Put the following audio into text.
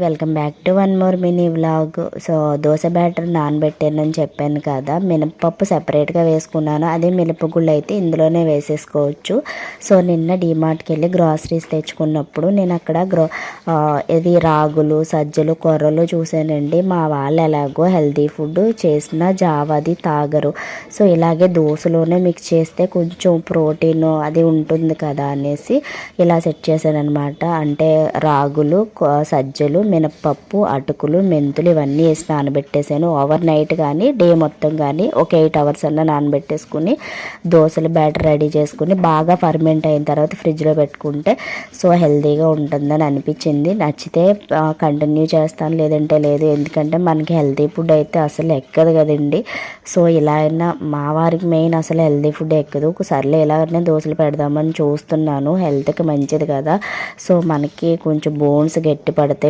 Welcome back to one more mini vlog. So dosa batter నానబెట్టానని చెప్పాను కదా, మినపప్పు సెపరేట్గా వేసుకున్నాను. అదే మినపగుళ్ళు అయితే ఇందులోనే వేసేసుకోవచ్చు. సో నిన్న డీమార్ట్కి వెళ్ళి గ్రాసరీస్ తెచ్చుకున్నప్పుడు నేను అక్కడ ఇది రాగులు, సజ్జలు, కొర్రలు చూసానండి. మా వాళ్ళు ఎలాగో హెల్తీ ఫుడ్ చేసిన జావాది తాగరు. సో ఇలాగే దోశలోనే మిక్స్ చేస్తే కొంచెం ప్రోటీన్ అది ఉంటుంది కదా అనేసి ఇలా సెట్ చేశాను అనమాట. అంటే రాగులు, సజ్జలు, మినప్పప్పు, అటుకులు, మెంతులు ఇవన్నీ వేసి నానబెట్టేసాను. ఓవర్ నైట్ కానీ డే మొత్తం కానీ ఒక 8 hours అన్న నానబెట్టేసుకుని దోశల బ్యాటర్ రెడీ చేసుకుని బాగా ఫర్మెంట్ అయిన తర్వాత ఫ్రిడ్జ్లో పెట్టుకుంటే సో హెల్తీగా ఉంటుందని అనిపించింది. నచ్చితే కంటిన్యూ చేస్తాను, లేదంటే లేదు. ఎందుకంటే మనకి హెల్తీ ఫుడ్ అయితే అసలు ఎక్కదు కదండి. సో ఇలా అయినా మా వారికి మెయిన్ అసలు హెల్తీ ఫుడ్ ఎక్కదు. ఒకసారిలో ఎలాగైనా దోశలు పెడదామని చూస్తున్నాను, హెల్త్కి మంచిది కదా. సో మనకి కొంచెం బోన్స్ గట్టి పడితే